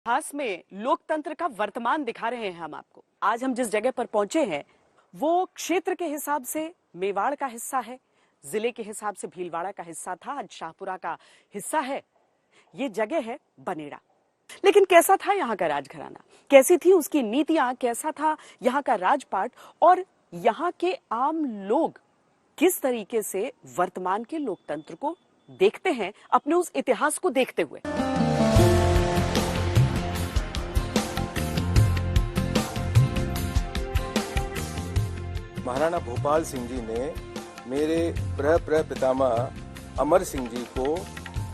इतिहास में लोकतंत्र का वर्तमान दिखा रहे हैं हम आपको। आज हम जिस जगह पर पहुंचे हैं वो क्षेत्र के हिसाब से मेवाड़ का हिस्सा है, जिले के हिसाब से भीलवाड़ा का हिस्सा था, आज शाहपुरा का हिस्सा है। ये जगह है बनेड़ा। लेकिन कैसा था यहाँ का राजघराना, कैसी थी उसकी नीतियां, कैसा था यहाँ का राजपाट और यहाँ के आम लोग किस तरीके से वर्तमान के लोकतंत्र को देखते हैं अपने उस इतिहास को देखते हुए। महाराणा भोपाल सिंह जी ने मेरे पितामह अमर सिंह जी को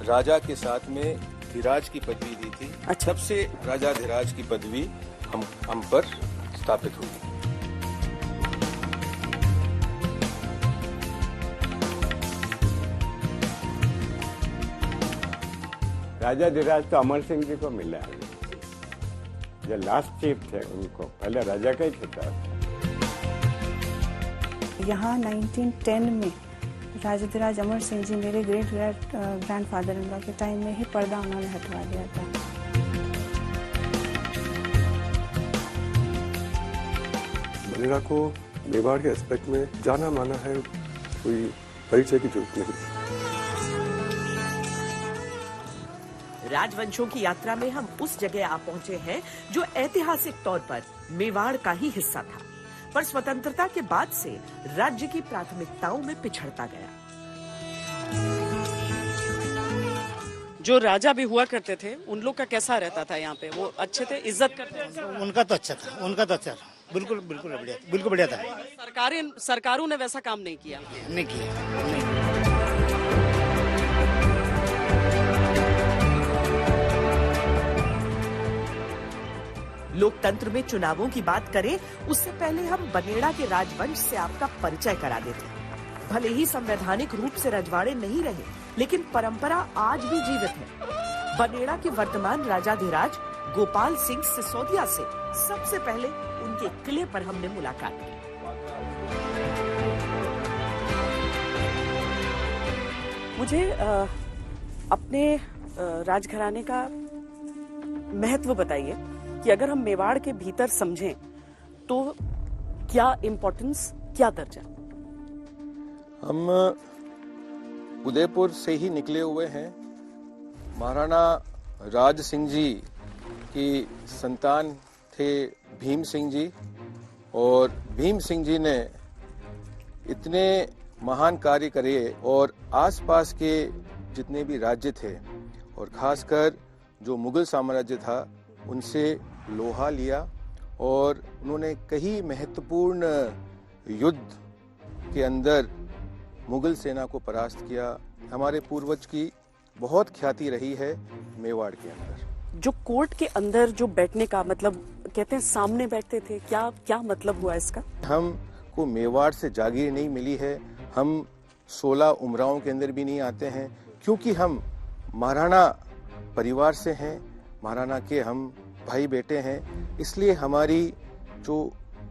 राजा के साथ में धीराज की पदवी दी थी। अच्छा। तब से राजा धीराज की पदवी हम पर स्थापित हुई। राजा धीराज तो अमर सिंह जी को मिला है, जो लास्ट चीफ थे उनको, पहले राजा का ही था। यहाँ 1910 में राजा धीराज अमर सिंह जी मेरे ग्रेट ग्रैंडफादर इन लॉ के टाइम में ही पर्दा उन्होंने हटवा दिया था। बनेड़ा को मेवाड़ के एस्पेक्ट में जाना माना है, कोई परिचय की जरूरत नहीं। राजवंशों की यात्रा में हम उस जगह आ पहुंचे हैं जो ऐतिहासिक तौर पर मेवाड़ का ही हिस्सा था, पर स्वतंत्रता के बाद से राज्य की प्राथमिकताओं में पिछड़ता गया। जो राजा भी हुआ करते थे उन लोग का कैसा रहता था यहाँ पे? वो अच्छे थे, इज्जत करते थे? उनका तो अच्छा था, उनका तो अच्छा था, बिल्कुल बिल्कुल बढ़िया, बिल्कुल बढ़िया था। सरकारों ने वैसा काम नहीं किया। नहीं किया। लोकतंत्र में चुनावों की बात करें उससे पहले हम बनेड़ा के राजवंश से आपका परिचय करा देते हैं। भले ही संवैधानिक रूप से रजवाड़े नहीं रहे, लेकिन परंपरा आज भी जीवित है। बनेड़ा के वर्तमान राजा धीराज गोपाल सिंह सिसोदिया से सबसे पहले उनके किले पर हमने मुलाकात की। मुझे अपने राजघराने का महत्व बताइए कि अगर हम मेवाड़ के भीतर समझें तो क्या इम्पोर्टेंस, क्या दर्जा? हम उदयपुर से ही निकले हुए हैं। महाराणा राज सिंह जी की संतान थे भीम सिंह जी, और भीम सिंह जी ने इतने महान कार्य करे और आसपास के जितने भी राज्य थे और खासकर जो मुगल साम्राज्य था उनसे लोहा लिया और उन्होंने कई महत्वपूर्ण युद्ध के अंदर मुगल सेना को परास्त किया। हमारे पूर्वज की बहुत ख्याति रही है मेवाड़ के अंदर। जो कोर्ट के अंदर जो बैठने का मतलब, कहते हैं सामने बैठते थे, क्या मतलब हुआ इसका? हमको मेवाड़ से जागीर नहीं मिली है, हम 16 उमरावों के अंदर भी नहीं आते हैं, क्योंकि हम महाराणा परिवार से हैं, महाराणा के हम भाई बेटे हैं। इसलिए हमारी जो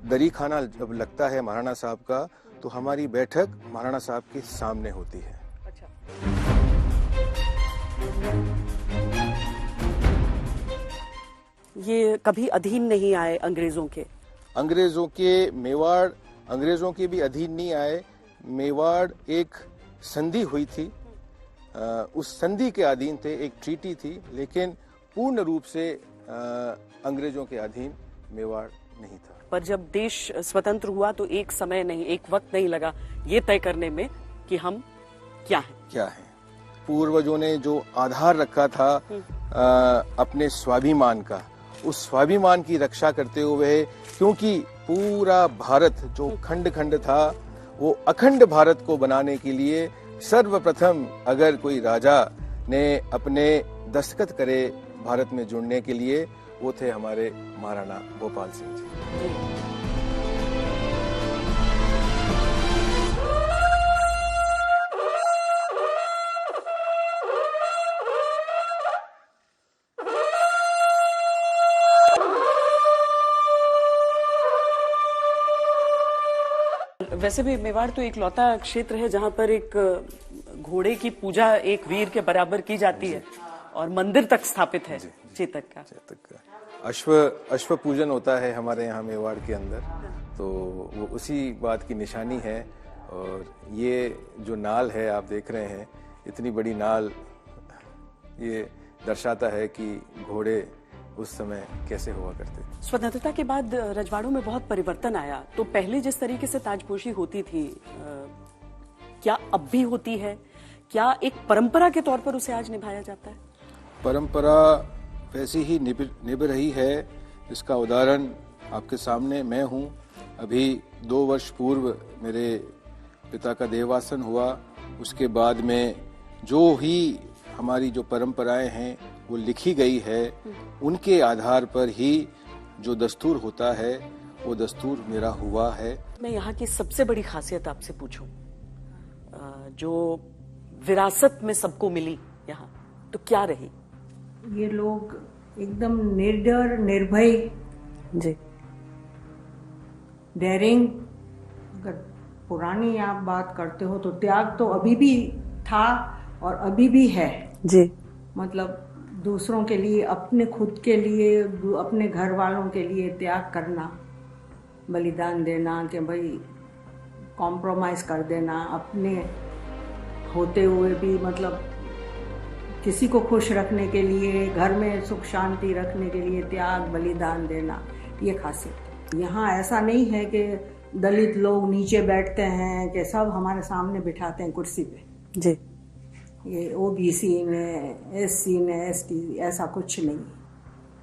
दरी खाना जब लगता है महाराणा साहब का, तो हमारी बैठक महाराणा साहब के सामने होती है। अच्छा। ये कभी अधीन नहीं आए अंग्रेजों के? मेवाड़ अंग्रेजों के भी अधीन नहीं आए। मेवाड़ एक संधि हुई थी, उस संधि के अधीन थे, एक ट्रीटी थी, लेकिन पूर्ण रूप से अंग्रेजों के अधीन मेवाड़ नहीं था। पर जब देश स्वतंत्र हुआ तो एक समय नहीं, एक वक्त नहीं लगा ये तय करने में कि हम क्या हैं। पूर्वजों ने जो आधार रखा था अपने स्वाभिमान का, उस स्वाभिमान की रक्षा करते हुए, क्योंकि पूरा भारत जो खंड खंड था वो अखंड भारत को बनाने के लिए सर्वप्रथम अगर कोई राजा ने अपने दस्तखत करे भारत में जुड़ने के लिए, वो थे हमारे महाराणा भोपाल सिंह जी। वैसे भी मेवाड़ तो एक लौता क्षेत्र है जहाँ पर एक घोड़े की पूजा एक वीर के बराबर की जाती है और मंदिर तक स्थापित है। चेतक का। चेतक का अश्व पूजन होता है हमारे यहाँ मेवाड़ के अंदर, तो वो उसी बात की निशानी है। और ये जो नाल है आप देख रहे हैं, इतनी बड़ी नाल, ये दर्शाता है कि घोड़े उस समय कैसे हुआ करते थे। स्वतंत्रता के बाद रजवाड़ों में बहुत परिवर्तन आया, तो पहले जिस तरीके से ताजपोशी होती थी, क्या अब भी होती है? क्या एक परंपरा के तौर पर उसे आज निभाया जाता है? परंपरा वैसी ही निभ रही है। इसका उदाहरण आपके सामने मैं हूँ। अभी 2 वर्ष पूर्व मेरे पिता का देहवासन हुआ। उसके बाद में जो ही हमारी जो परंपराएं हैं वो लिखी गई है, उनके आधार पर ही जो दस्तूर होता है वो दस्तूर मेरा हुआ है। मैं यहाँ की सबसे बड़ी खासियत आपसे पूछूं, जो विरासत में सबको मिली यहाँ, तो क्या रही? ये लोग एकदम निर्डर, निर्भय, जी, डेयरिंग। अगर पुरानी आप बात करते हो तो त्याग तो अभी भी था और अभी भी है। जी, मतलब दूसरों के लिए, अपने खुद के लिए, अपने घर वालों के लिए त्याग करना, बलिदान देना, कि भाई कॉम्प्रोमाइज कर देना, अपने होते हुए भी, मतलब किसी को खुश रखने के लिए, घर में सुख शांति रखने के लिए त्याग, बलिदान देना, ये खासियत। यहाँ ऐसा नहीं है कि दलित लोग नीचे बैठते हैं, कि सब हमारे सामने बिठाते हैं कुर्सी पे। जी, ये ओबीसी ने, एससी ने, एसटी, ऐसा कुछ नहीं।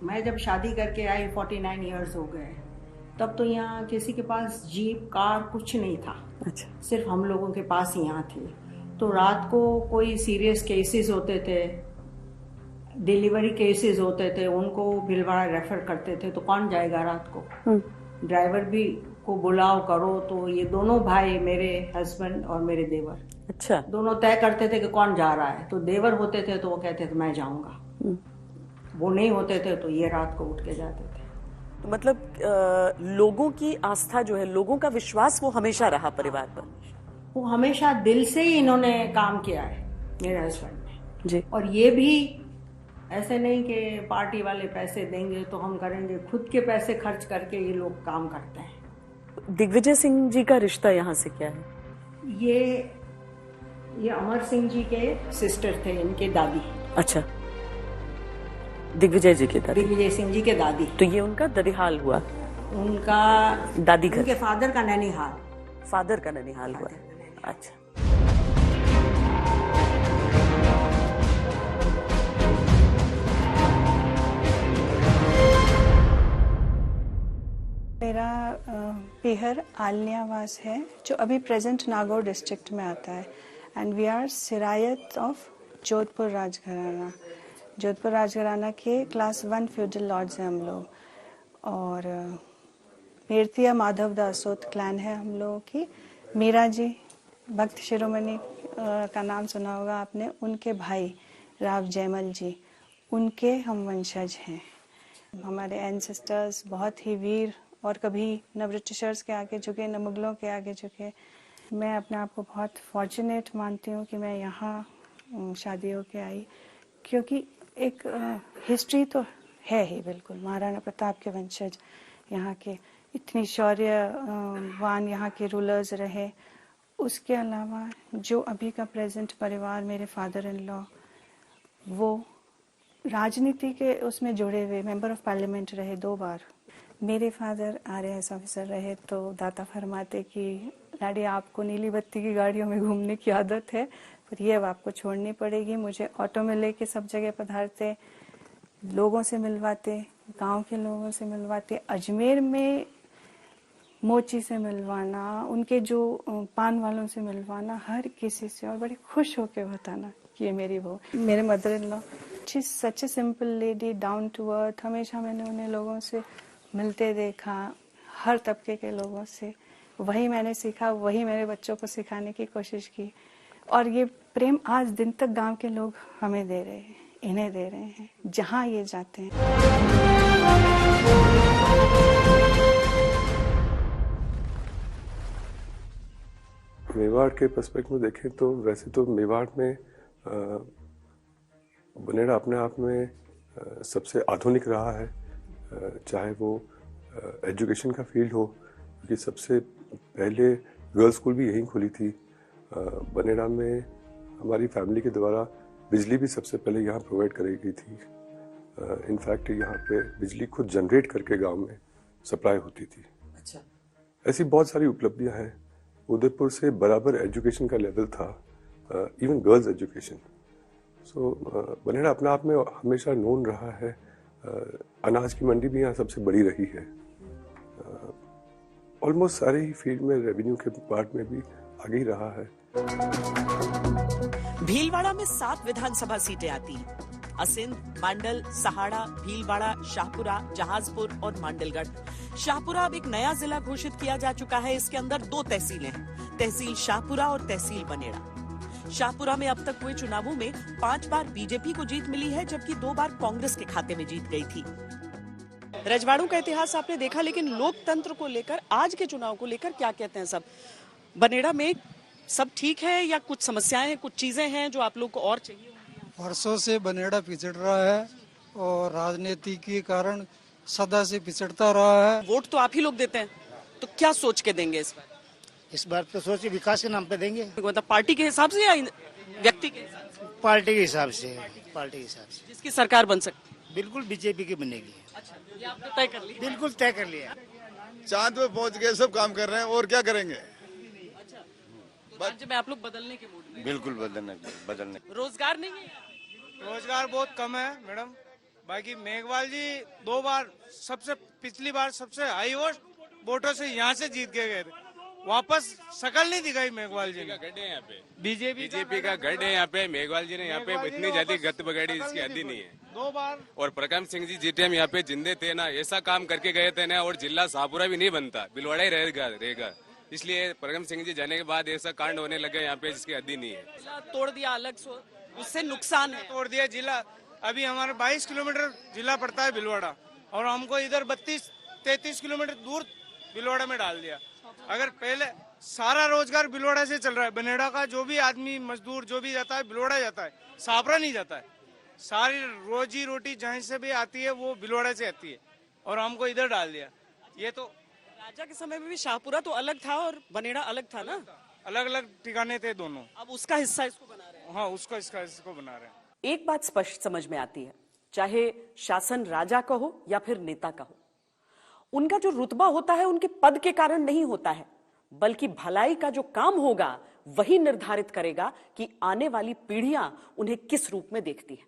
मैं जब शादी करके आई 49 इयर्स हो गए, तब तो यहाँ किसी के पास जीप, कार कुछ नहीं था। अच्छा, सिर्फ हम लोगों के पास ही यहाँ थी। तो रात को कोई सीरियस केसेस होते थे, डिलीवरी केसेस होते थे, उनको भीलवाड़ा रेफर करते थे, तो कौन जाएगा रात को? ड्राइवर भी को बुलाओ करो, तो ये दोनों भाई, मेरे हस्बैंड और मेरे देवर, अच्छा, दोनों तय करते थे कि कौन जा रहा है। तो देवर होते थे तो वो कहते थे मैं जाऊंगा, वो नहीं होते थे तो ये रात को उठ के जाते थे। तो मतलब लोगों की आस्था जो है, लोगों का विश्वास, वो हमेशा रहा परिवार पर। वो हमेशा दिल से ही इन्होंने काम किया है, मेरे हस्बैंड ने जी। और ये भी ऐसे नहीं कि पार्टी वाले पैसे देंगे तो हम करेंगे, खुद के पैसे खर्च करके ये लोग काम करते हैं। दिग्विजय सिंह जी का रिश्ता यहाँ से क्या है? ये अमर सिंह जी के सिस्टर थे, इनके दादी। अच्छा, दिग्विजय जी के दादी, दिग्विजय सिंह जी के दादी। तो ये उनका ददिहाल हुआ, उनका दादी घर, उनके फादर का नैनीहाल, फादर का ननिहाल हुआ। अच्छा, मेरा पीहर आलनियावास है, जो अभी प्रेजेंट नागौर डिस्ट्रिक्ट में आता है। एंड वी आर सिरायत ऑफ जोधपुर राजघराना। जोधपुर राजघराना के क्लास 1 फ्यूडल लॉर्ड्स हैं हम लोग। और मीरतिया माधव दासोत क्लैन है हम लोगों की। मीरा जी भक्त शिरोमणि का नाम सुना होगा आपने, उनके भाई राव जयमल जी, उनके हम वंशज हैं। हमारे एंसेस्टर्स बहुत ही वीर, और कभी न ब्रिटिशर्स के आगे झुके, न मुगलों के आगे झुके। मैं अपने आप को बहुत फॉर्चुनेट मानती हूँ कि मैं यहाँ शादी होके आई, क्योंकि एक हिस्ट्री तो है ही बिल्कुल। महाराणा प्रताप के वंशज यहाँ के, इतनी शौर्यवान यहाँ के रूलर्स रहे। उसके अलावा जो अभी का प्रेजेंट परिवार, मेरे फादर इन लॉ, वो राजनीति के उसमें जुड़े हुए मेंबर ऑफ पार्लियामेंट रहे 2 बार। मेरे फादर RAS ऑफिसर रहे, तो दाता फरमाते कि डैडी आपको नीली बत्ती की गाड़ियों में घूमने की आदत है, पर ये अब आपको छोड़नी पड़ेगी। मुझे ऑटो में लेके सब जगह पधारते, लोगों से मिलवाते, गांव के लोगों से मिलवाते, अजमेर में मोची से मिलवाना, उनके जो पान वालों से मिलवाना, हर किसी से, और बड़ी खुश होकर बताना कि ये मेरी बहू। मेरे mother in law, she is such a simple lady, down to earth. हमेशा मैंने उन्हें लोगों से मिलते देखा, हर तबके के लोगों से। वही मैंने सीखा, वही मेरे बच्चों को सिखाने की कोशिश की, और ये प्रेम आज दिन तक गांव के लोग हमें दे रहे हैं, इन्हें दे रहे हैं, जहां ये जाते हैं। मेवाड़ के पर्सपेक्टिव में देखें तो वैसे तो मेवाड़ में बनेड़ा अपने आप में सबसे आधुनिक रहा है, चाहे वो एजुकेशन का फील्ड हो, क्योंकि सबसे पहले गर्ल्स स्कूल भी यहीं खुली थी। बनेड़ा में हमारी फैमिली के द्वारा बिजली भी सबसे पहले यहाँ प्रोवाइड कराई गई थी। इनफैक्ट यहाँ पे बिजली खुद जनरेट करके गांव में सप्लाई होती थी। अच्छा। ऐसी बहुत सारी उपलब्धियां हैं। उदयपुर से बराबर एजुकेशन का लेवल था, इवन गर्ल्स एजुकेशन। सो बनेड़ा अपने आप में हमेशा नोन रहा है। अनाज की मंडी भी यहाँ सबसे बड़ी रही है। ऑलमोस्ट सारे ही फील्ड में रेवेन्यू के पार्ट में भी आगे ही रहा है। भीलवाड़ा में 7 विधानसभा सीटें आती हैं। असिंध, मांडल, सहाड़ा, भीलवाड़ा, शाहपुरा, जहाजपुर और मांडलगढ़। शाहपुरा अब एक नया जिला घोषित किया जा चुका है। इसके अंदर 2 तहसीलें हैं, तहसील शाहपुरा और तहसील बनेड़ा। शाहपुरा में अब तक हुए चुनावों में 5 बार बीजेपी को जीत मिली है, जबकि 2 बार कांग्रेस के खाते में जीत गई थी। रजवाड़ों का इतिहास आपने देखा, लेकिन लोकतंत्र को लेकर, आज के चुनाव को लेकर क्या कहते हैं सब? बनेड़ा में सब ठीक है या कुछ समस्याएं हैं, कुछ चीजें हैं जो आप लोग को और चाहिए? वर्षों से बनेड़ा पिछड़ रहा है और राजनीति के कारण सदा से पिछड़ता रहा है। वोट तो आप ही लोग देते हैं, तो क्या सोच के देंगे इस बार? इस बार तो सोचिए विकास के नाम पे देंगे। मतलब पार्टी के हिसाब से या व्यक्ति के हिसाब से? पार्टी के हिसाब से, पार्टी के हिसाब से। जिसकी सरकार बन सकती? बिल्कुल बीजेपी की बनेगी। अच्छा, ये आपने तय कर लिया? बिल्कुल तय कर लिया। चांद पे पहुंच गए, सब काम कर रहे हैं, और क्या करेंगे? अच्छा, राज्य में आप लोग बदलने के मूड में? बिल्कुल बदलने। रोजगार नहीं है? रोजगार बहुत कम है मैडम। बाकी मेघवाल जी 2 बार पिछली बार सबसे हाई वोटों से यहाँ से जीत के गए थे। वापस शकल नहीं दिखाई मेघवाल जी ने। गढ़ है यहाँ पे, बीजेपी का गढ़ है यहाँ पे। मेघवाल जी ने यहाँ पे इतनी ज्यादा गत बगाड़ी, इसकी हद ही नहीं है। 2 बार। और प्रकाश सिंह जी जीते हम यहाँ पे जिंदे थे ना, ऐसा काम करके गए थे ना, और जिला शाहपुरा भी नहीं बनता, भीलवाड़ा ही रहेगा। इसलिए प्रकाश सिंह जी जाने के बाद ऐसा कांड होने लगे यहाँ पे जिसकी हद ही नहीं है। तोड़ दिया अलग, उससे नुकसान है। तोड़ दिया जिला। अभी हमारा 22 किलोमीटर जिला पड़ता है भीलवाड़ा, और हमको इधर 32-33 किलोमीटर दूर भीलवाड़ा में डाल दिया। अगर पहले सारा रोजगार भीलवाड़ा से चल रहा है, बनेड़ा का जो भी आदमी मजदूर जो भी जाता है भीलवाड़ा जाता है, शाहपुरा नहीं जाता है। सारी रोजी रोटी जहाँ से भी आती है वो भीलवाड़ा से आती है, और हमको इधर डाल दिया। ये तो राजा के समय में भी शाहपुरा तो अलग था और बनेड़ा अलग था ना? अलग अलग ठिकाने थे दोनों। अब उसका हिस्सा इसको बना रहे हैं। हाँ, इसको बना रहे हैं। एक बात स्पष्ट समझ में आती है, चाहे शासन राजा का हो या फिर नेता का हो, उनका जो रुतबा होता है उनके पद के कारण नहीं होता है, बल्कि भलाई का जो काम होगा वही निर्धारित करेगा कि आने वाली पीढ़ियां उन्हें किस रूप में देखती है।